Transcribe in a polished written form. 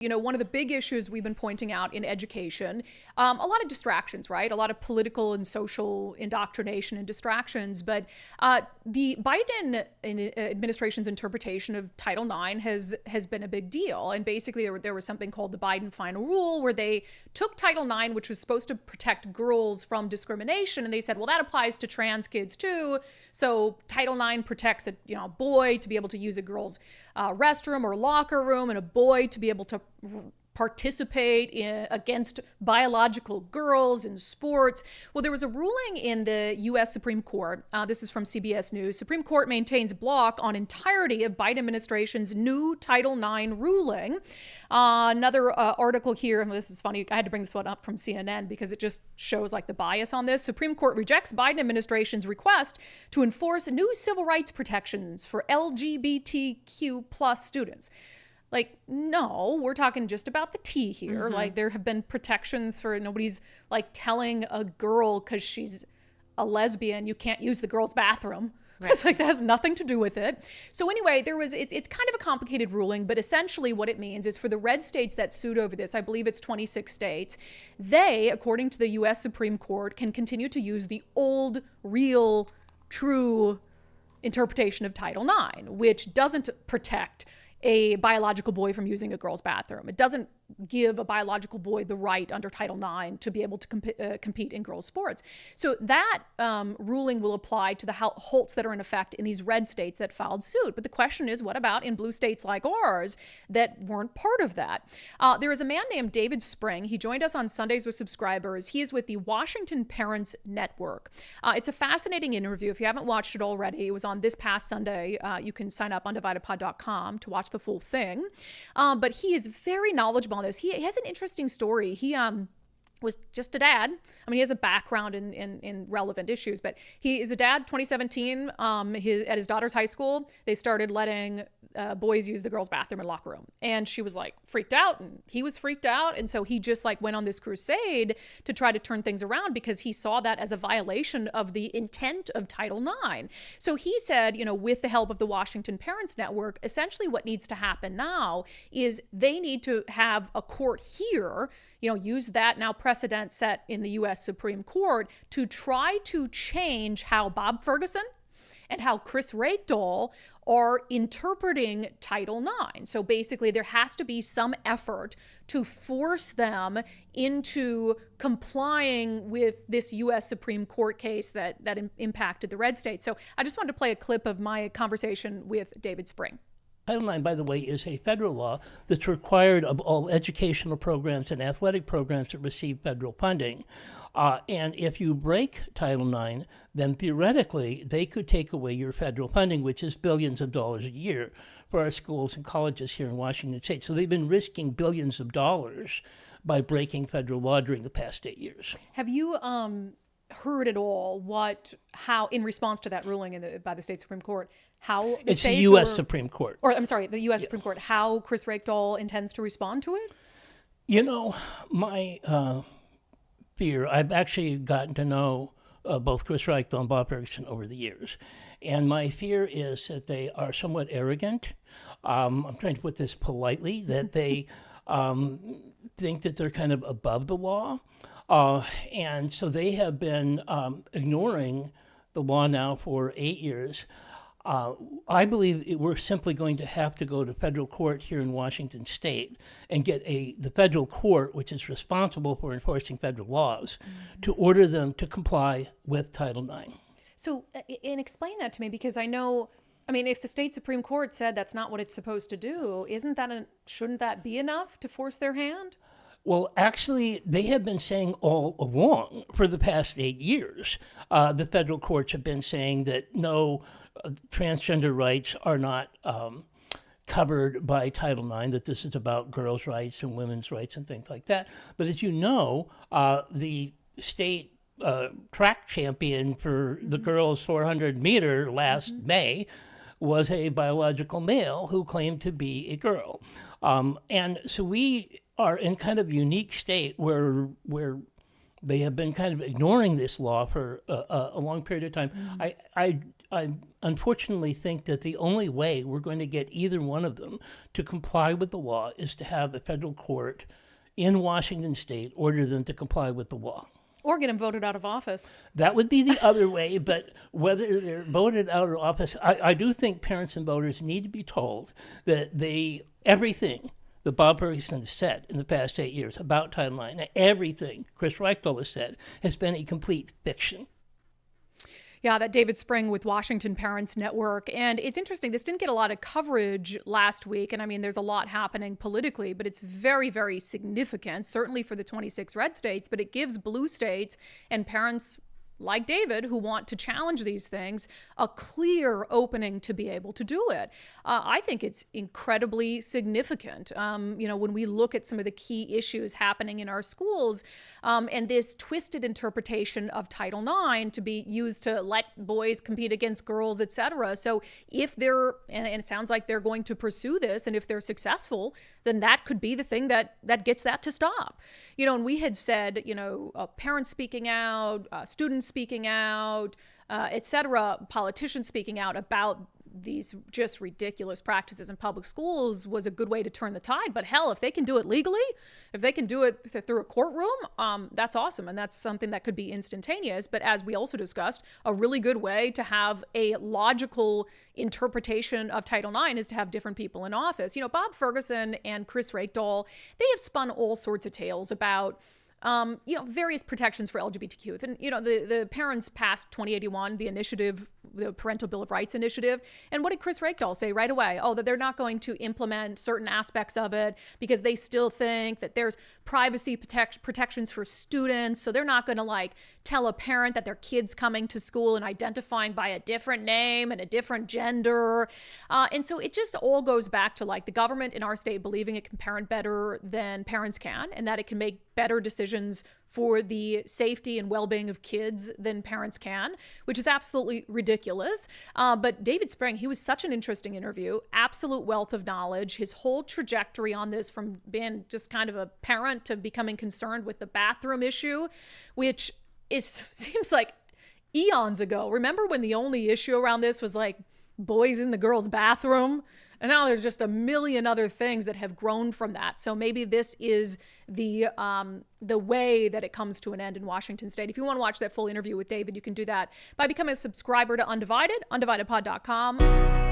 You know, one of the big issues we've been pointing out in education, a lot of distractions, right? A lot of political and social indoctrination and distractions. But the Biden administration's interpretation of Title IX has been a big deal. And basically, there was something called the Biden Final Rule, where they took Title IX, which was supposed to protect girls from discrimination, and they said, well, that applies to trans kids too. So Title IX protects a boy to be able to use a girl's restroom or locker room, and a boy to be able to participate against biological girls in sports. Well, there was a ruling in the U.S. Supreme Court. This is from CBS News. Supreme Court maintains block on entirety of Biden administration's new Title IX ruling. Another article here, and this is funny, I had to bring this one up from CNN because it just shows like the bias on this. Supreme Court rejects Biden administration's request to enforce new civil rights protections for LGBTQ plus students. Like, no, we're talking just about the T here. Mm-hmm. Like, there have been protections for nobody's like telling a girl because she's a lesbian, you can't use the girl's bathroom. Right. It's like that has nothing to do with it. So anyway, it's kind of a complicated ruling, but essentially what it means is for the red states that sued over this, I believe it's 26 states, they, according to the U.S. Supreme Court, can continue to use the old, real, true interpretation of Title IX, which doesn't protect a biological boy from using a girl's bathroom. It doesn't give a biological boy the right under Title IX to be able to compete in girls' sports. So that ruling will apply to the halts that are in effect in these red states that filed suit. But the question is, what about in blue states like ours that weren't part of that? There is a man named David Spring. He joined us on Sundays with Subscribers. He is with the Washington Parents Network. It's a fascinating interview. If you haven't watched it already, it was on this past Sunday. You can sign up on undividedpod.com to watch the full thing. But he is very knowledgeable on this. He has an interesting story. He was just a dad. I mean, he has a background in relevant issues, but he is a dad. 2017, at his daughter's high school, they started letting boys use the girls' bathroom and locker room. And she was like freaked out, and he was freaked out. And so he just like went on this crusade to try to turn things around because he saw that as a violation of the intent of Title IX. So he said, with the help of the Washington Parents Network, essentially what needs to happen now is they need to have a court here, use that now precedent set in the U.S. Supreme Court to try to change how Bob Ferguson and how Chris Reykdal are interpreting Title IX. So basically, there has to be some effort to force them into complying with this U.S. Supreme Court case that impacted the red states. So I just wanted to play a clip of my conversation with David Spring. Title IX, by the way, is a federal law that's required of all educational programs and athletic programs that receive federal funding. And if you break Title IX, then theoretically, they could take away your federal funding, which is billions of dollars a year for our schools and colleges here in Washington State. So they've been risking billions of dollars by breaking federal law during the past 8 years. Have you heard at all how in response to that ruling by the state Supreme Court, how it's the U.S. Supreme Court. Or I'm sorry, the U.S. Supreme Court, how Chris Reykdal intends to respond to it? My fear, I've actually gotten to know both Chris Reykdal and Bob Ferguson over the years. And my fear is that they are somewhat arrogant. I'm trying to put this politely, that they think that they're kind of above the law. And so they have been ignoring the law now for 8 years. I believe we're simply going to have to go to federal court here in Washington State and get the federal court, which is responsible for enforcing federal laws, to order them to comply with Title IX. So, and explain that to me, because if the state Supreme Court said that's not what it's supposed to do, shouldn't that be enough to force their hand? Well, actually, they have been saying all along for the past 8 years. The federal courts have been saying that no, transgender rights are not covered by Title IX, that this is about girls' rights and women's rights and things like that. But as you know, the state track champion for the girls' 400 meter last May was a biological male who claimed to be a girl. And so we are in kind of a unique state where they have been kind of ignoring this law for a long period of time. I unfortunately think that the only way we're going to get either one of them to comply with the law is to have a federal court in Washington state order them to comply with the law. Or get them voted out of office. That would be the other way, but whether they're voted out of office, I do think parents and voters need to be told that everything that Bob Ferguson said in the past 8 years about Title IX, everything Chris Reichel has said, has been a complete fiction. Yeah, that David Spring with Washington Parents Network. And it's interesting, this didn't get a lot of coverage last week. And I mean, there's a lot happening politically, but it's very, very significant, certainly for the 26 red states. But it gives blue states and parents like David, who want to challenge these things, a clear opening to be able to do it. I think it's incredibly significant. When we look at some of the key issues happening in our schools, and this twisted interpretation of Title IX to be used to let boys compete against girls, et cetera. So if and it sounds like they're going to pursue this, and if they're successful, then that could be the thing that gets that to stop. And we had said, parents speaking out, students speaking out, et cetera, politicians speaking out about these just ridiculous practices in public schools was a good way to turn the tide. But hell, if they can do it legally, if they can do it through a courtroom, that's awesome. And that's something that could be instantaneous. But as we also discussed, a really good way to have a logical interpretation of Title IX is to have different people in office. Bob Ferguson and Chris Reichel, they have spun all sorts of tales about various protections for LGBTQ. And, the parents passed 2081, the initiative, the Parental Bill of Rights initiative. And what did Chris Reichel say right away? Oh, that they're not going to implement certain aspects of it because they still think that there's privacy protections for students. So they're not going to tell a parent that their kid's coming to school and identifying by a different name and a different gender. And so it just all goes back to the government in our state believing it can parent better than parents can, and that it can make better decisions for the safety and well-being of kids than parents can, which is absolutely ridiculous. But David Spring, he was such an interesting interview, absolute wealth of knowledge. His whole trajectory on this, from being just kind of a parent to becoming concerned with the bathroom issue, which seems like eons ago. Remember when the only issue around this was boys in the girls' bathroom? And now there's just a million other things that have grown from that. So maybe this is the way that it comes to an end in Washington state. If you want to watch that full interview with David, you can do that by becoming a subscriber to Undivided, undividedpod.com.